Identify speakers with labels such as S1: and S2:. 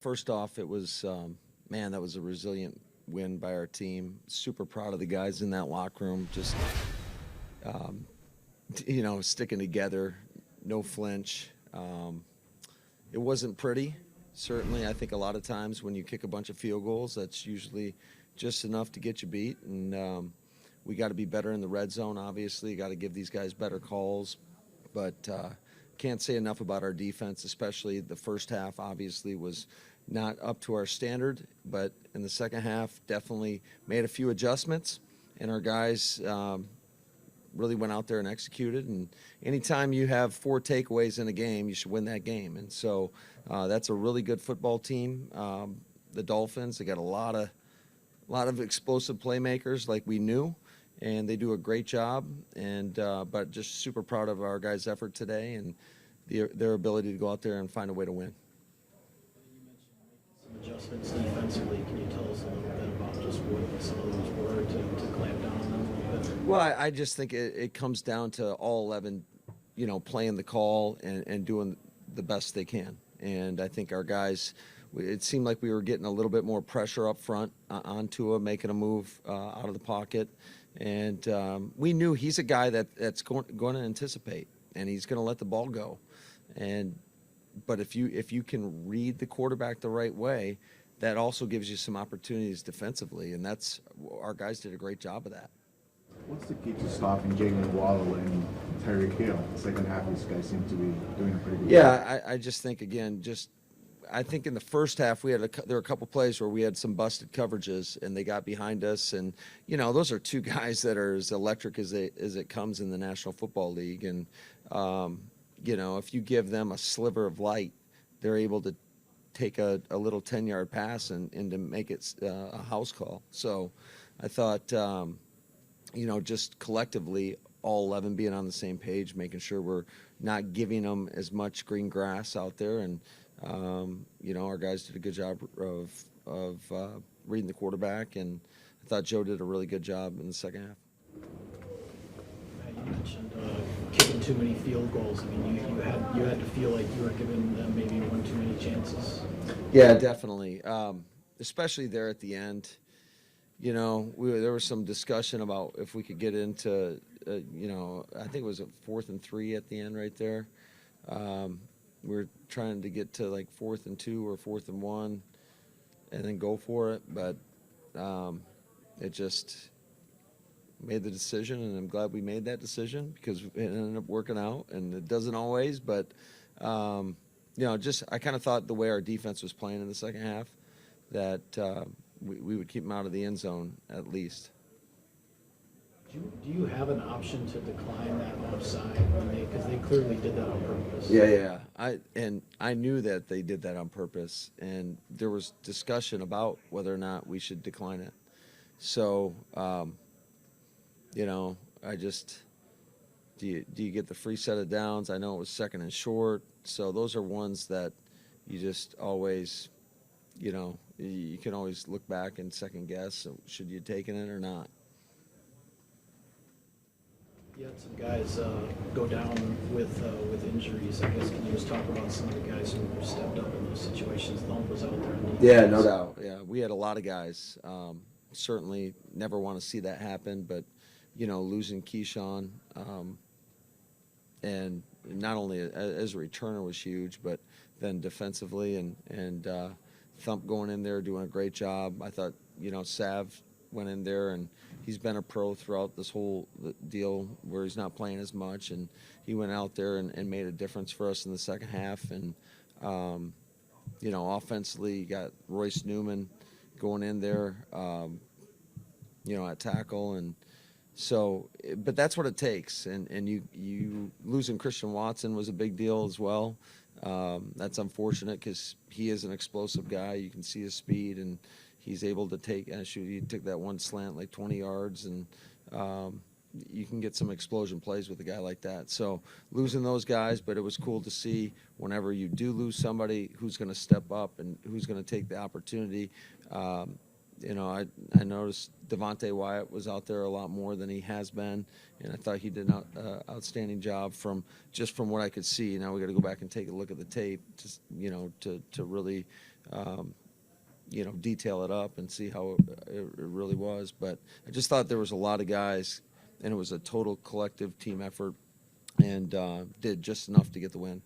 S1: First off, it was, man, that was a resilient win by our team. Super proud of the guys in that locker room, just, sticking together, no flinch. It wasn't pretty, certainly. I think a lot of times when you kick a bunch of field goals, that's usually just enough to get you beat. And we got to be better in the red zone, obviously. Got to give these guys better calls. But can't say enough about our defense, especially the first half, obviously, was not up to our standard. But in the second half, definitely made a few adjustments. And our guys really went out there and executed. And anytime you have four takeaways in a game, you should win that game. And so that's a really good football team. The Dolphins, they got a lot of explosive playmakers like we knew, and they do a great job. And but just super proud of our guys' effort today and their ability to go out there and find a way to win.
S2: Some adjustments defensively. Can you tell us a little bit about just what some of those were to clamp down on them a little bit?
S1: Well, I just think it comes down to all 11, playing the call and doing the best they can. And I think our guys, it seemed like we were getting a little bit more pressure up front onto him, making a move out of the pocket. And we knew he's a guy that's going to anticipate, and he's going to let the ball go. But if you can read the quarterback the right way, that also gives you some opportunities defensively, and that's our guys did a great job of that.
S3: What's the key to stopping Jalen Waddle and Tyreek Hill? Second half, these guys seem to be doing a pretty good job.
S1: Yeah, I just think again, I think in the first half there were a couple plays where we had some busted coverages and they got behind us, and those are two guys that are as electric as it comes in the National Football League, and if you give them a sliver of light, they're able to take a little 10-yard pass and to make it a house call. So I thought, just collectively, all 11 being on the same page, making sure we're not giving them as much green grass out there. And, our guys did a good job of reading the quarterback. And I thought Joe did a really good job in the second half.
S2: You mentioned kicking too many field goals. I mean, you had to feel like you were giving them maybe one too many chances.
S1: Yeah, definitely. Especially there at the end. There was some discussion about if we could get into, I think it was a 4th and 3 at the end right there. We were trying to get to like 4th and 2 or 4th and 1 and then go for it. But it just made the decision, and I'm glad we made that decision because it ended up working out, and it doesn't always. But, I kind of thought the way our defense was playing in the second half that we would keep them out of the end zone at least.
S2: Do you have an option to decline that offside? Because they clearly did that on purpose.
S1: Yeah. I knew that they did that on purpose, and there was discussion about whether or not we should decline it. So, I just do you get the free set of downs? I know it was 2nd and short, so those are ones that you just always, you can always look back and second guess. Should you have taken it or not?
S2: You had some guys go down with injuries. I guess can you just talk about some of the guys who stepped up in those situations? Thump was out there.
S1: Yeah, no doubt. Yeah, we had a lot of guys. Certainly never want to see that happen, but losing Keyshawn, and not only as a returner was huge, but then defensively and Thump going in there doing a great job. I thought Sav went in there, and he's been a pro throughout this whole deal where he's not playing as much, and he went out there and made a difference for us in the second half. And offensively, you got Royce Newman going in there, at tackle. And so, but that's what it takes. And you losing Christian Watson was a big deal as well. That's unfortunate because he is an explosive guy. You can see his speed, and he's able to he took that one slant like 20 yards, and you can get some explosion plays with a guy like that. So losing those guys, but it was cool to see whenever you do lose somebody who's going to step up and who's going to take the opportunity. I noticed Devontae Wyatt was out there a lot more than he has been, and I thought he did an outstanding job from what I could see. Now we got to go back and take a look at the tape, to really detail it up and see how it really was. But I just thought there was a lot of guys, and it was a total collective team effort, and did just enough to get the win.